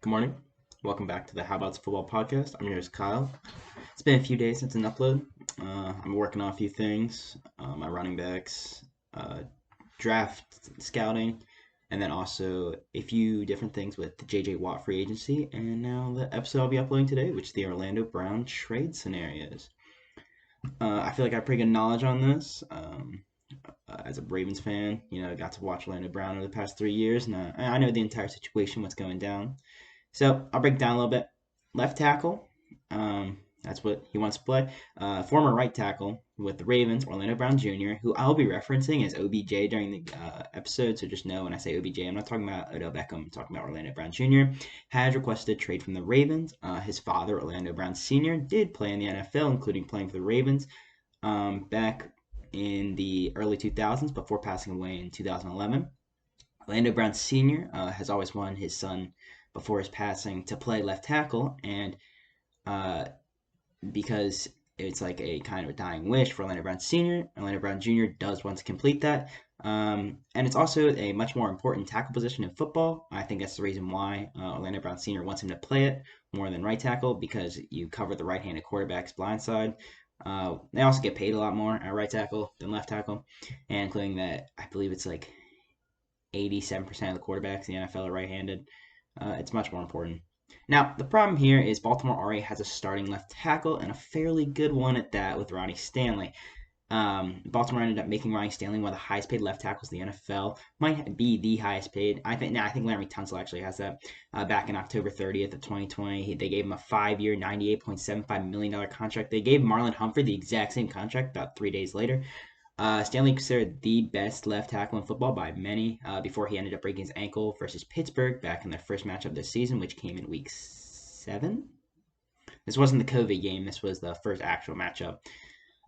Good morning. Welcome back to the Bout Some Football Podcast. I'm your host, Kyle. It's been a few days since an upload. I'm working on a few things, my running backs, draft scouting, and then also a few different things with the J.J. Watt free agency, and now the episode I'll be uploading today, which is the Orlando Brown trade scenarios. I feel like I have pretty good knowledge on this. As a Ravens fan, I got to watch Orlando Brown over the past 3 years, and I know the entire situation, what's going down. So I'll break it down a little bit. Left tackle, that's what he wants to play. Former right tackle with the Ravens, Orlando Brown Jr., who I'll be referencing as OBJ during the episode. So just know when I say OBJ, I'm not talking about Odell Beckham. I'm talking about Orlando Brown Jr. Has requested a trade from the Ravens. His father, Orlando Brown Sr., did play in the NFL, including playing for the Ravens back in the early 2000s before passing away in 2011. Orlando Brown Sr. Has always wanted his son before his passing to play left tackle, and because it's like a kind of a dying wish for Orlando Brown Sr., Orlando Brown Jr. does want to complete that. And it's also a much more important tackle position in football. I think that's the reason why Orlando Brown Sr. wants him to play it more than right tackle, because you cover the right-handed quarterback's blind side. They also get paid a lot more at right tackle than left tackle, and including that, I believe it's like 87% of the quarterbacks in the NFL are right-handed. It's much more important. Now, the problem here is Baltimore already has a starting left tackle, and a fairly good one at that, with Ronnie Stanley. Baltimore ended up making Ronnie Stanley one of the highest paid left tackles in the NFL. Might be the highest paid. I think Larry Tunsil actually has that. Back in October 30th of 2020, they gave him a 5-year, $98.75 million contract. They gave Marlon Humphrey the exact same contract about 3 days later. Stanley considered the best left tackle in football by many before he ended up breaking his ankle versus Pittsburgh back in their first matchup this season, which came in week 7. This wasn't the COVID game. This was the first actual matchup.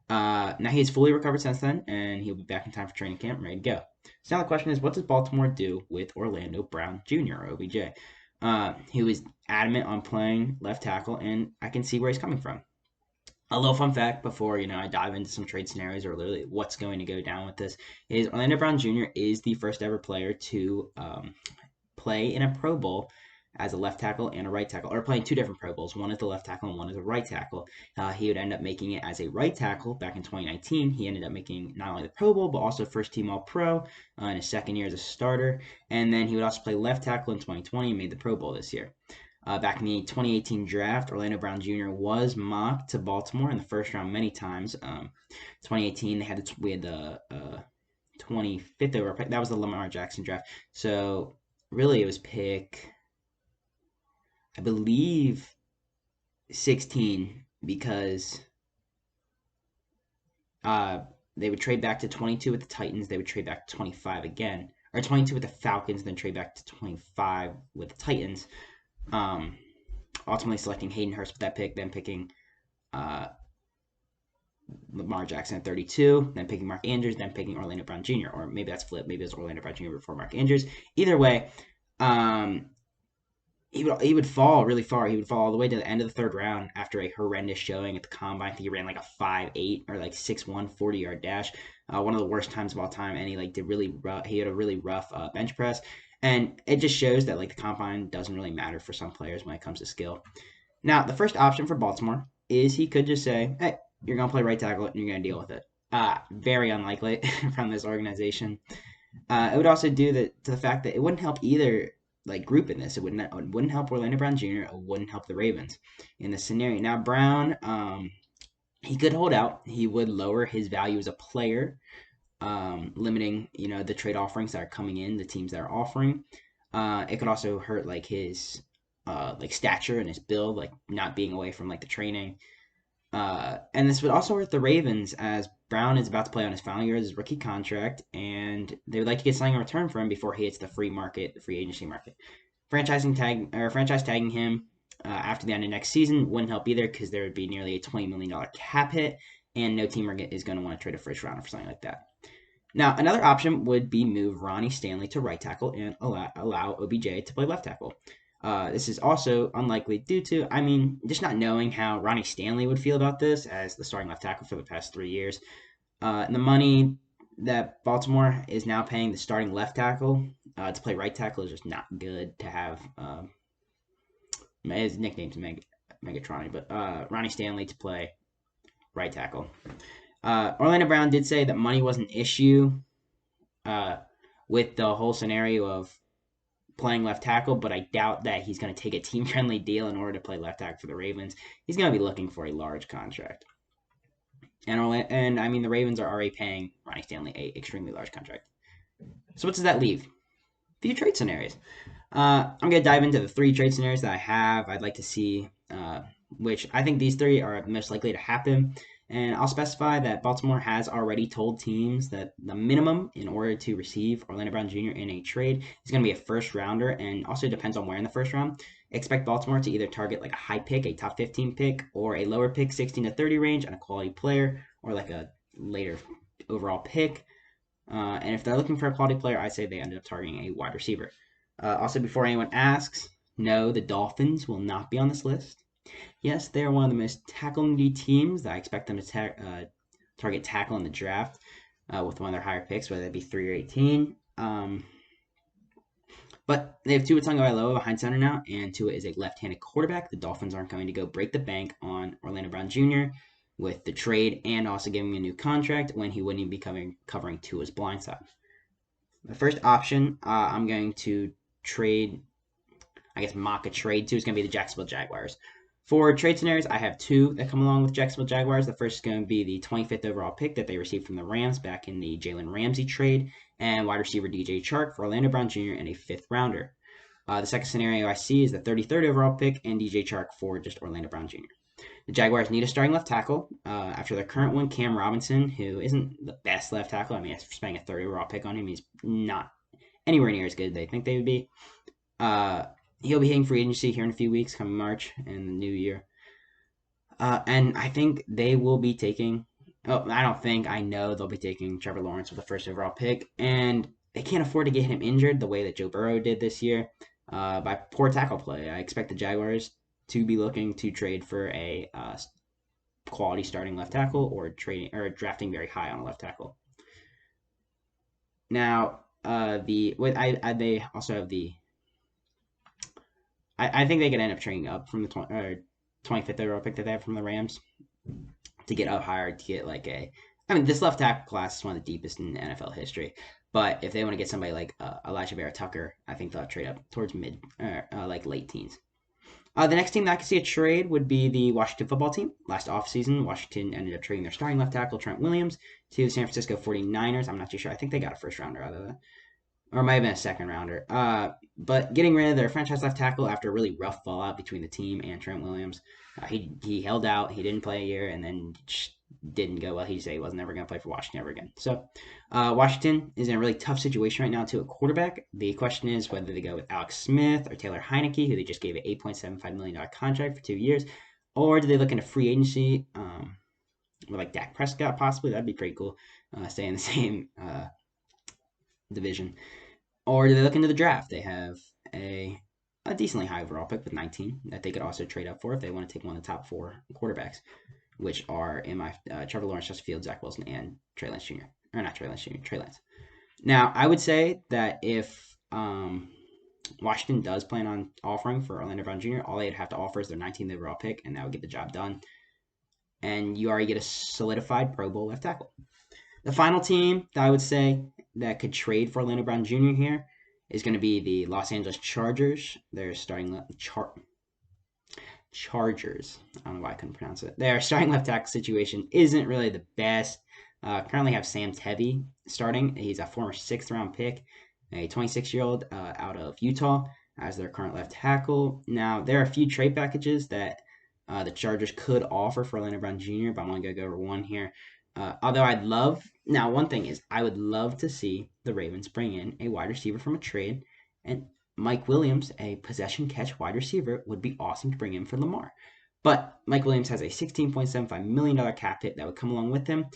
Now he's fully recovered since then, and he'll be back in time for training camp, ready to go. So now the question is, what does Baltimore do with Orlando Brown Jr., or OBJ? He was adamant on playing left tackle, and I can see where he's coming from. A little fun fact before I dive into some trade scenarios or literally what's going to go down with this is Orlando Brown Jr. is the first ever player to play in a Pro Bowl as a left tackle and a right tackle, or playing two different Pro Bowls. One is the left tackle and one is a right tackle. He would end up making it as a right tackle back in 2019. He ended up making not only the Pro Bowl, but also first team All Pro in his second year as a starter. And then he would also play left tackle in 2020 and made the Pro Bowl this year. Back in the 2018 draft, Orlando Brown Jr. was mocked to Baltimore in the first round many times. 2018, we had the 25th overall pick. That was the Lamar Jackson draft. So really, it was pick, I believe, 16, because they would trade back to 22 with the Titans. They would trade back to 25 again, or 22 with the Falcons, then trade back to 25 with the Titans. Ultimately selecting Hayden Hurst with that pick, then picking Lamar Jackson at 32, then picking Mark Andrews, then picking Orlando Brown Jr., or maybe that's flipped. Maybe it's Orlando Brown Jr. before Mark Andrews. Either way, he would fall really far. He would fall all the way to the end of the third round after a horrendous showing at the combine. I think he ran like a 5.8 or like 6.1 40-yard dash, one of the worst times of all time. And he he had a really rough bench press. And it just shows that the combine doesn't really matter for some players when it comes to skill. Now, the first option for Baltimore is he could just say, hey, you're going to play right tackle and you're going to deal with it. Very unlikely from this organization. It would also do that to the fact that it wouldn't help either group in this. It wouldn't help Orlando Brown Jr. It wouldn't help the Ravens in this scenario. Now, Brown, he could hold out. He would lower his value as a player, limiting the trade offerings that are coming in, the teams that are offering. It could also hurt his stature and his build, not being away from the training. And this would also hurt the Ravens, as Brown is about to play on his final year of his rookie contract, and they would like to get something in return for him before he hits the free agency market. Franchise tagging him after the end of next season wouldn't help either, because there would be nearly a $20 million cap hit, and no team is going to want to trade a first rounder for something like that. Now, another option would be move Ronnie Stanley to right tackle and allow OBJ to play left tackle. This is also unlikely due to, just not knowing how Ronnie Stanley would feel about this as the starting left tackle for the past 3 years. And the money that Baltimore is now paying the starting left tackle to play right tackle is just not good to have his nickname's Megatron, but Ronnie Stanley to play right tackle. Orlando Brown did say that money was an issue uh, with the whole scenario of playing left tackle, but I doubt that he's going to take a team friendly deal in order to play left tackle for the Ravens. He's going to be looking for a large contract. And I mean, the Ravens are already paying Ronnie Stanley a extremely large contract. So what does that leave? A few trade scenarios. I'm going to dive into the 3 trade scenarios that I have. I'd like to see, which I think these 3 are most likely to happen. And I'll specify that Baltimore has already told teams that the minimum in order to receive Orlando Brown Jr. in a trade is going to be a first rounder, and also depends on where in the first round. Expect Baltimore to either target like a high pick, a top 15 pick, or a lower pick, 16 to 30 range, and a quality player, or like a later overall pick. And if they're looking for a quality player, I say they ended up targeting a wide receiver. Also, before anyone asks, no, the Dolphins will not be on this list. Yes, they are one of the most tackle-needy teams that I expect them to target tackle in the draft with one of their higher picks, whether it be 3 or 18. But they have Tua Tagovailoa behind center now, and Tua is a left-handed quarterback. The Dolphins aren't going to go break the bank on Orlando Brown Jr. with the trade and also giving him a new contract when he wouldn't even be covering Tua's blind side. The first option I'm going to mock a trade to is going to be the Jacksonville Jaguars. For trade scenarios, I have 2 that come along with Jacksonville Jaguars. The first is going to be the 25th overall pick that they received from the Rams back in the Jalen Ramsey trade, and wide receiver DJ Chark for Orlando Brown Jr. and a 5th rounder. The second scenario I see is the 33rd overall pick and DJ Chark for just Orlando Brown Jr. The Jaguars need a starting left tackle after their current one, Cam Robinson, who isn't the best left tackle. I mean, spending a 3rd overall pick on him, he's not anywhere near as good as they think they would be. He'll be hitting free agency here in a few weeks, coming March and the new year. And I think they will be taking. I know they'll be taking Trevor Lawrence with the 1st overall pick, and they can't afford to get him injured the way that Joe Burrow did this year by poor tackle play. I expect the Jaguars to be looking to trade for a quality starting left tackle or drafting very high on a left tackle. Now, they also have the. I think they could end up trading up from the 25th overall pick that they have from the Rams to get up higher to get this left tackle class is one of the deepest in NFL history. But if they want to get somebody like Elijah Vera Tucker, I think they'll trade up towards late teens. The next team that I could see a trade would be the Washington football team. Last offseason, Washington ended up trading their starting left tackle, Trent Williams, to the San Francisco 49ers. I'm not too sure. I think they got a 1st rounder out of that. Or it might have been a 2nd rounder. But getting rid of their franchise left tackle after a really rough fallout between the team and Trent Williams, he held out. He didn't play a year and then didn't go well. He said he wasn't ever going to play for Washington ever again. So Washington is in a really tough situation right now to a quarterback. The question is whether they go with Alex Smith or Taylor Heineke, who they just gave an $8.75 million contract for 2 years, or do they look into free agency with Dak Prescott possibly? That'd be pretty cool. Stay in the same division. Or do they look into the draft? They have a decently high overall pick with 19 that they could also trade up for if they want to take one of the top 4 quarterbacks, which are in my Trevor Lawrence, Justin Fields, Zach Wilson, and Trey Lance Jr. Or not Trey Lance Jr., Trey Lance. Now, I would say that if Washington does plan on offering for Orlando Brown Jr., all they'd have to offer is their 19th overall pick, and that would get the job done. And you already get a solidified Pro Bowl left tackle. The final team that I would say that could trade for Orlando Brown Jr. here is going to be the Los Angeles Chargers. They're starting Chargers. I don't know why I couldn't pronounce it. Their starting left tackle situation isn't really the best. Currently have Sam Tevy starting. He's a former 6th round pick, a 26-year-old out of Utah as their current left tackle. Now, there are a few trade packages that the Chargers could offer for Orlando Brown Jr., but I'm only going to go over one here. Although one thing is, I would love to see the Ravens bring in a wide receiver from a trade, and Mike Williams, a possession catch wide receiver, would be awesome to bring in for Lamar. But Mike Williams has a $16.75 million cap hit that would come along with him,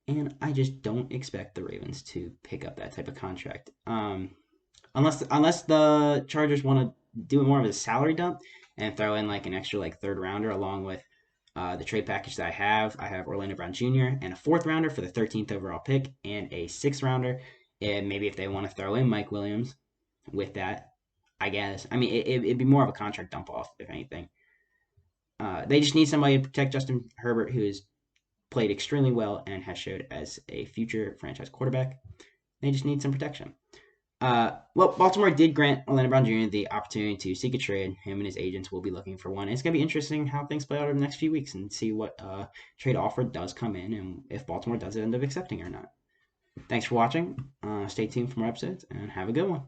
and I just don't expect the Ravens to pick up that type of contract. Unless the Chargers want to do more of a salary dump and throw in an extra 3rd rounder along with the trade package that I have Orlando Brown Jr. and a 4th rounder for the 13th overall pick and a 6th rounder. And maybe if they want to throw in Mike Williams with that, I guess. I mean, it'd be more of a contract dump off, if anything. They just need somebody to protect Justin Herbert, who has played extremely well and has showed as a future franchise quarterback. They just need some protection. Well, Baltimore did grant Orlando Brown Jr. the opportunity to seek a trade. Him and his agents will be looking for one. It's going to be interesting how things play out over the next few weeks and see what trade offer does come in and if Baltimore does end up accepting or not. Thanks for watching. Stay tuned for more episodes and have a good one.